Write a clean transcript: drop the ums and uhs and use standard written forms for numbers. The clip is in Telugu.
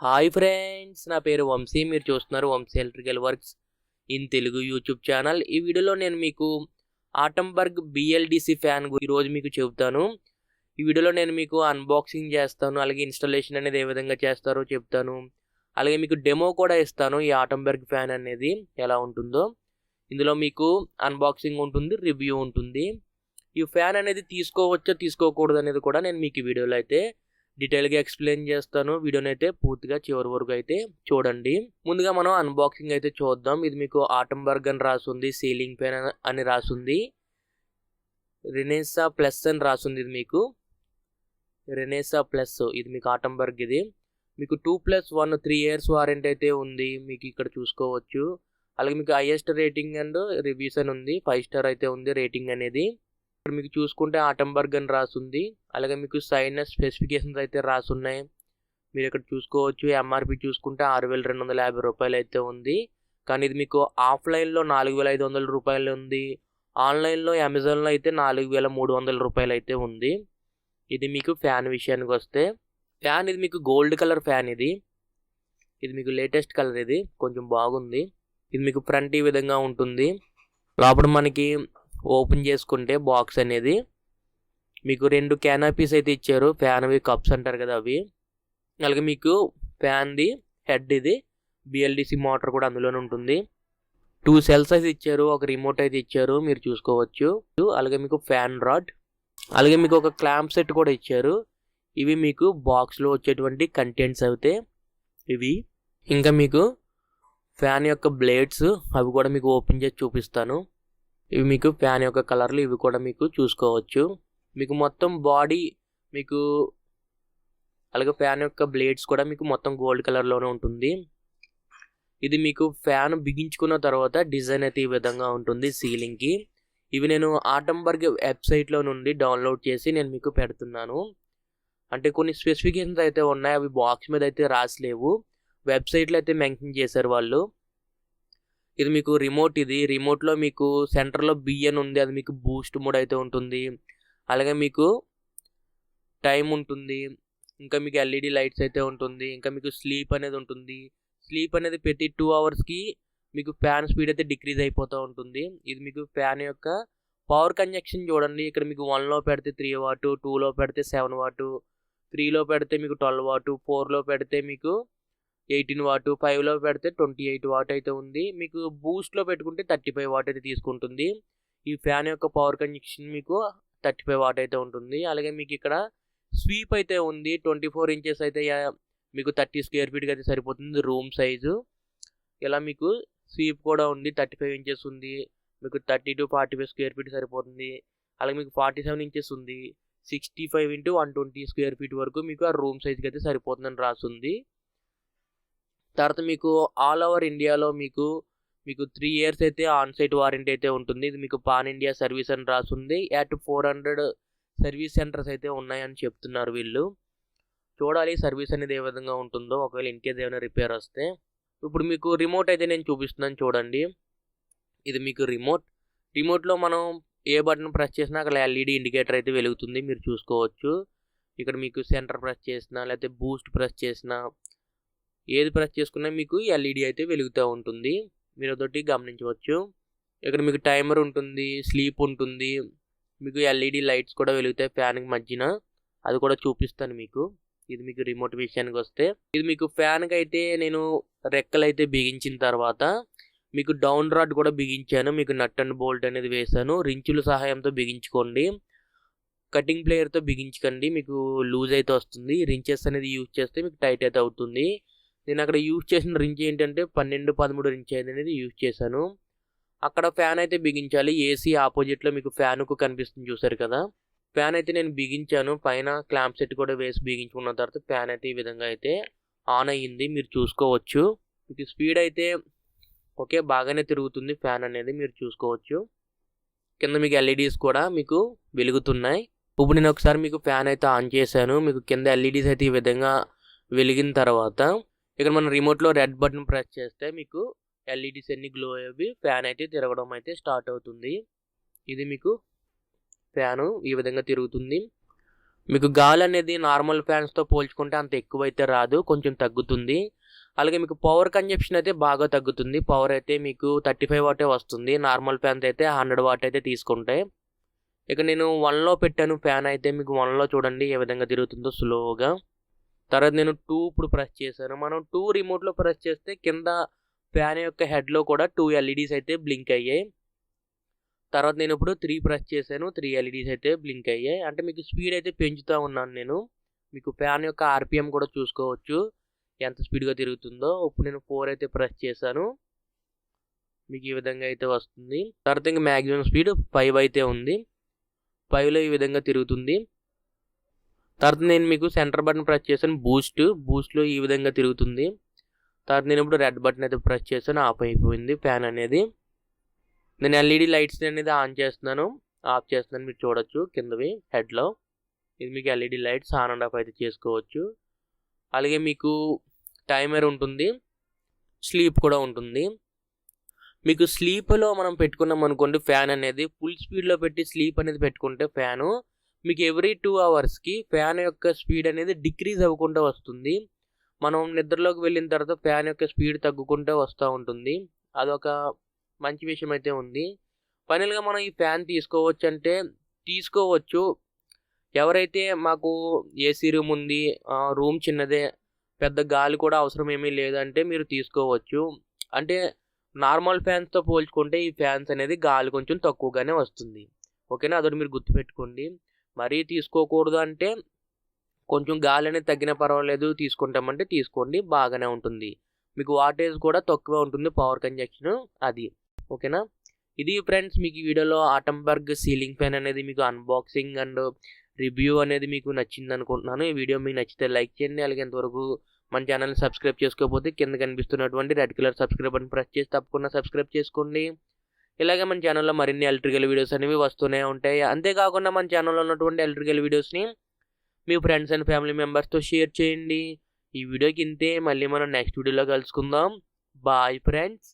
హాయ్ ఫ్రెండ్స్, నా పేరు వంశీ. మీరు చూస్తున్నారు Vamshi electrical works in Telugu YouTube channel. ఈ వీడియోలో నేను మీకు ఆటంబర్గ్ బిఎల్డిసి ఫ్యాన్ ఈరోజు మీకు చెబుతాను. ఈ వీడియోలో నేను మీకు అన్బాక్సింగ్ చేస్తాను, అలాగే ఇన్స్టాలేషన్ అనేది ఏ విధంగా చేస్తారో చెప్తాను, అలాగే మీకు డెమో కూడా ఇస్తాను. ఈ ఆటంబర్గ్ ఫ్యాన్ అనేది ఎలా ఉంటుందో ఇందులో మీకు అన్బాక్సింగ్ ఉంటుంది, రివ్యూ ఉంటుంది. ఈ ఫ్యాన్ అనేది తీసుకోవచ్చో తీసుకోకూడదు అనేది కూడా నేను మీకు ఈ వీడియోలో అయితే డీటెయిల్గా ఎక్స్ప్లెయిన్ చేస్తాను. వీడియోని అయితే పూర్తిగా చివరి వరకు అయితే చూడండి. ముందుగా మనం అన్బాక్సింగ్ అయితే చూద్దాం. ఇది మీకు ఆటంబర్గ్ అని రాసుంది, సీలింగ్ ఫ్యాన్ అని రాసుంది, రెనెసా ప్లస్ అని రాసుంది. ఇది మీకు రెనెసా ప్లస్, ఇది మీకు ఆటంబర్గ్. ఇది మీకు 2+1 3 years వారంటీ అయితే ఉంది, మీకు ఇక్కడ చూసుకోవచ్చు. అలాగే మీకు హైయెస్ట్ రేటింగ్ అండ్ రివ్యూస్ అని ఉంది, 5 star అయితే ఉంది రేటింగ్ అనేది. ఇక్కడ మీకు చూసుకుంటే ఆటంబర్గ్ అని రాసుంది. అలాగే మీకు సైనస్ స్పెసిఫికేషన్స్ అయితే రాసున్నాయి, మీరు ఇక్కడ చూసుకోవచ్చు. ఎంఆర్పి చూసుకుంటే 6,250 రూపాయలు అయితే ఉంది, కానీ ఇది మీకు ఆఫ్లైన్లో 4,500 రూపాయలు ఉంది, ఆన్లైన్లో అమెజాన్లో అయితే 4,300 రూపాయలు అయితే ఉంది. ఇది మీకు ఫ్యాన్ విషయానికి వస్తే, ఫ్యాన్ ఇది మీకు గోల్డ్ కలర్ ఫ్యాన్. ఇది మీకు లేటెస్ట్ కలర్, ఇది కొంచెం బాగుంది. ఇది మీకు ఫ్రంట్ ఈ విధంగా ఉంటుంది. లోపల మనకి ఓపెన్ చేసుకుంటే బాక్స్ అనేది మీకు 2 క్యానపీస్ అయితే ఇచ్చారు. ఫ్యాన్వి కప్స్ అంటారు కదా అవి. అలాగే మీకు ఫ్యాన్ది హెడ్, ఇది బిఎల్డిసి మోటార్ కూడా అందులోనే ఉంటుంది. 2 సెల్స్ అయితే ఇచ్చారు, ఒక రిమోట్ అయితే ఇచ్చారు, మీరు చూసుకోవచ్చు. అలాగే మీకు ఫ్యాన్ రాడ్, అలాగే మీకు ఒక క్లాంప్ సెట్ కూడా ఇచ్చారు. ఇవి మీకు బాక్స్లో వచ్చేటువంటి కంటెంట్స్ అయితే ఇవి. ఇంకా మీకు ఫ్యాన్ యొక్క బ్లేడ్స్, అవి కూడా మీకు ఓపెన్ చేసి చూపిస్తాను. ఇవి మీకు ఫ్యాన్ యొక్క కలర్లు, ఇవి కూడా మీకు చూసుకోవచ్చు. మీకు మొత్తం బాడీ మీకు, అలాగే ఫ్యాన్ యొక్క బ్లేడ్స్ కూడా మీకు మొత్తం గోల్డ్ కలర్లోనే ఉంటుంది. ఇది మీకు ఫ్యాన్ బిగించుకున్న తర్వాత డిజైన్ అయితే ఈ విధంగా ఉంటుంది సీలింగ్కి. ఇవి నేను ఆటంబర్గ్ వెబ్సైట్లో నుండి డౌన్లోడ్ చేసి నేను మీకు పెడుతున్నాను. అంటే కొన్ని స్పెసిఫికేషన్స్ అయితే ఉన్నాయి, అవి బాక్స్ మీద అయితే రాసలేవు, వెబ్సైట్లో అయితే మెన్షన్ చేశారు వాళ్ళు. ఇది మీకు రిమోట్, ఇది రిమోట్లో మీకు సెంటర్లో బిఎన్ ఉంది, అది మీకు బూస్ట్ మోడ్ అయితే ఉంటుంది. అలాగే మీకు టైం ఉంటుంది, ఇంకా మీకు ఎల్ఈడి లైట్స్ అయితే ఉంటుంది, ఇంకా మీకు స్లీప్ అనేది ఉంటుంది. స్లీప్ అనేది ప్రతి 2 hours మీకు ఫ్యాన్ స్పీడ్ అయితే డిక్రీజ్ అయిపోతూ ఉంటుంది. ఇది మీకు ఫ్యాన్ యొక్క పవర్ కన్జక్షన్ చూడండి. ఇక్కడ మీకు 1లో పెడితే 3 watt, 2లో పెడితే 7 watt, 3లో పెడితే మీకు 12 watt, 4లో పెడితే మీకు 18 watt, 5లో పెడితే 28 watt అయితే ఉంది. మీకు బూస్ట్లో పెట్టుకుంటే 35 watt అయితే తీసుకుంటుంది. ఈ ఫ్యాన్ యొక్క పవర్ కన్జక్షన్ మీకు 35 watt అయితే ఉంటుంది. అలాగే మీకు ఇక్కడ స్వీప్ అయితే ఉంది, 24 inches అయితే మీకు 30 square feet అయితే సరిపోతుంది రూమ్ సైజు. ఇలా మీకు స్వీప్ కూడా ఉంది, 35 inches ఉంది, మీకు 30 to 45 square feet సరిపోతుంది. అలాగే మీకు 47 inches ఉంది, 65 into 120 square feet వరకు మీకు ఆ రూమ్ సైజ్కి అయితే సరిపోతుందని రాస్తుంది. తర్వాత మీకు ఆల్ ఓవర్ ఇండియాలో మీకు 3 years అయితే ఆన్ సైట్ వారంటీ అయితే ఉంటుంది. ఇది మీకు పాన్ ఇండియా సర్వీస్ అని రాస్తుంది. అట్ 400 సర్వీస్ సెంటర్స్ అయితే ఉన్నాయని చెప్తున్నారు వీళ్ళు. చూడాలి సర్వీస్ అనేది ఏ విధంగా ఉంటుందో, ఒకవేళ ఇన్కేస్ ఏమైనా రిపేర్ వస్తే. ఇప్పుడు మీకు రిమోట్ అయితే నేను చూపిస్తున్నాను చూడండి. ఇది మీకు రిమోట్లో మనం ఏ బటన్ ప్రెస్ చేసినా అక్కడ ఎల్ఈడి ఇండికేటర్ అయితే వెలుగుతుంది, మీరు చూసుకోవచ్చు. ఇక్కడ మీకు సెంటర్ ప్రెస్ చేసినా లేకపోతే బూస్ట్ ప్రెస్ చేసినా, ఏది ప్రెస్ చేసుకున్నా మీకు ఎల్ఈడి అయితే వెలుగుతూ ఉంటుంది, మీరు అదొకటి గమనించవచ్చు. ఇక్కడ మీకు టైమర్ ఉంటుంది, స్లీప్ ఉంటుంది, మీకు ఎల్ఈడి లైట్స్ కూడా వెలుగుతాయి ఫ్యాన్కి మధ్యన, అది కూడా చూపిస్తాను మీకు. ఇది మీకు రిమోట్ విషయానికి వస్తే, ఇది మీకు ఫ్యాన్కి అయితే నేను రెక్కలు అయితే బిగించిన తర్వాత మీకు డౌన్ రాడ్ కూడా బిగించాను, మీకు నట్ అండ్ బోల్ట్ అనేది వేసాను. రించుల సహాయంతో బిగించుకోండి, కటింగ్ ప్లేయర్తో బిగించకండి, మీకు లూజ్ అయితే వస్తుంది. రించెస్ అనేది యూజ్ చేస్తే మీకు టైట్ అయితే అవుతుంది. నేను అక్కడ యూజ్ చేసిన రించ్ ఏంటంటే 12-13 ఇంచ్ అనేది యూజ్ చేశాను. అక్కడ ఫ్యాన్ అయితే బిగించాలి, ఏసీ ఆపోజిట్లో మీకు ఫ్యాన్కు కనిపిస్తుంది చూసారు కదా, ఫ్యాన్ అయితే నేను బిగించాను. పైన క్లాంప్ సెట్ కూడా వేసి బిగించుకున్న తర్వాత ఫ్యాన్ అయితే ఈ విధంగా అయితే ఆన్ అయ్యింది, మీరు చూసుకోవచ్చు. మీకు స్పీడ్ అయితే ఓకే బాగానే తిరుగుతుంది ఫ్యాన్ అనేది, మీరు చూసుకోవచ్చు. కింద మీకు ఎల్ఈడీస్ కూడా మీకు వెలుగుతున్నాయి. ఇప్పుడు నేను ఒకసారి మీకు ఫ్యాన్ అయితే ఆన్ చేశాను. మీకు కింద ఎల్ఈడీస్ అయితే ఈ విధంగా వెలిగిన తర్వాత ఇక్కడ మనం రిమోట్లో రెడ్ బటన్ ప్రెస్ చేస్తే మీకు ఎల్ఈడీస్ అన్ని గ్లో అయ్యి ఫ్యాన్ అయితే తిరగడం అయితే స్టార్ట్ అవుతుంది. ఇది మీకు ఫ్యాను ఈ విధంగా తిరుగుతుంది. మీకు గాలి అనేది నార్మల్ ఫ్యాన్స్తో పోల్చుకుంటే అంత ఎక్కువైతే రాదు, కొంచెం తగ్గుతుంది. అలాగే మీకు పవర్ కన్జప్షన్ అయితే బాగా తగ్గుతుంది. పవర్ అయితే మీకు 35 వాటే వస్తుంది. నార్మల్ ఫ్యాన్స్ అయితే 100 వాట్ అయితే తీసుకుంటాయి. ఇక నేను 1లో పెట్టాను ఫ్యాన్ అయితే. మీకు 1లో చూడండి ఏ విధంగా తిరుగుతుందో స్లోగా. తర్వాత నేను 2 ఇప్పుడు ప్రెస్ చేశాను. మనం 2 రిమోట్లో ప్రెస్ చేస్తే కింద ఫ్యాన్ యొక్క హెడ్లో కూడా 2 LEDs అయితే బ్లింక్ అయ్యాయి. తర్వాత నేను ఇప్పుడు 3 ప్రెస్ చేశాను. 3 LEDs అయితే బ్లింక్ అయ్యాయి. అంటే మీకు స్పీడ్ అయితే పెంచుతూ ఉన్నాను నేను. మీకు ఫ్యాన్ యొక్క RPM కూడా చూసుకోవచ్చు ఎంత స్పీడ్గా తిరుగుతుందో. ఇప్పుడు నేను 4 అయితే ప్రెస్ చేశాను. మీకు ఈ విధంగా అయితే వస్తుంది. తర్వాత ఇంకా మ్యాక్సిమం స్పీడ్ 5 అయితే ఉంది. 5లో ఈ విధంగా తిరుగుతుంది. తర్వాత నేను మీకు సెంటర్ బటన్ ప్రెస్ చేశాను. బూస్ట్లో ఈ విధంగా తిరుగుతుంది. తర్వాత నేను ఇప్పుడు రెడ్ బటన్ అయితే ప్రెస్ చేశాను. ఆఫ్ అయిపోయింది ఫ్యాన్ అనేది. నేను LED లైట్స్ అనేది ఆన్ చేస్తున్నాను, ఆఫ్ చేస్తున్నాను. మీరు చూడొచ్చు కిందవి హెడ్లో. ఇది మీకు LED lights on and of అయితే చేసుకోవచ్చు. అలాగే మీకు టైమర్ ఉంటుంది, స్లీప్ కూడా ఉంటుంది. మీకు స్లీప్లో మనం పెట్టుకున్నాం అనుకోండి ఫ్యాన్ అనేది, ఫుల్ స్పీడ్లో పెట్టి స్లీప్ అనేది పెట్టుకుంటే ఫ్యాను మీకు ఎవ్రీ 2 అవర్స్కి ఫ్యాన్ యొక్క స్పీడ్ అనేది డిక్రీజ్ అవ్వకుండా వస్తుంది. మనం నిద్రలోకి వెళ్ళిన తర్వాత ఫ్యాన్ యొక్క స్పీడ్ తగ్గుకుంటూ వస్తూ ఉంటుంది. అదొక మంచి విషయం అయితే ఉంది. ఫైనల్గా మనం ఈ ఫ్యాన్ తీసుకోవచ్చు అంటే తీసుకోవచ్చు. ఎవరైతే మాకు ఏసీ రూమ్ ఉంది, రూమ్ చిన్నదే, పెద్ద గాలి కూడా అవసరం ఏమీ లేదంటే మీరు తీసుకోవచ్చు. అంటే నార్మల్ ఫ్యాన్స్తో పోల్చుకుంటే ఈ ఫ్యాన్స్ అనేది గాలి కొంచెం తక్కువగానే వస్తుంది. ఓకేనా, అదొకటి మీరు గుర్తుపెట్టుకోండి. మరీ తీసుకోకూడదు అంటే కొంచెం గాలి అనేది తగ్గినా పర్వాలేదు, తీసుకుంటామంటే తీసుకోండి, బాగానే ఉంటుంది. మీకు వాటేజ్ కూడా తక్కువ ఉంటుంది, పవర్ కన్జప్షన్ అది. ఓకేనా, ఇది ఫ్రెండ్స్ మీకు ఈ వీడియోలో ఆటంబర్గ్ సీలింగ్ ఫ్యాన్ అనేది మీకు అన్బాక్సింగ్ అండ్ రివ్యూ అనేది మీకు నచ్చింది అనుకుంటున్నాను. ఈ వీడియో మీకు నచ్చితే లైక్ చేయండి. అలాగే ఇంతవరకు మన ఛానల్ని సబ్స్క్రైబ్ చేసుకోకపోతే కింద కనిపిస్తున్నటువంటి red colour subscribe button press చేసి తప్పకుండా సబ్స్క్రైబ్ చేసుకోండి. ఇలాగే మన ఛానల్లో మరిన్ని ఎలక్ట్రికల్ వీడియోస్ అనేవి వస్తూనే ఉంటాయి. అంతేకాకుండా మన ఛానల్లో ఉన్నటువంటి ఎలక్ట్రికల్ వీడియోస్ని మీ ఫ్రెండ్స్ అండ్ ఫ్యామిలీ మెంబర్స్తో షేర్ చేయండి. ఈ వీడియోకి ఇంతే. మళ్ళీ మనం నెక్స్ట్ వీడియోలో కలుసుకుందాం. Bye friends.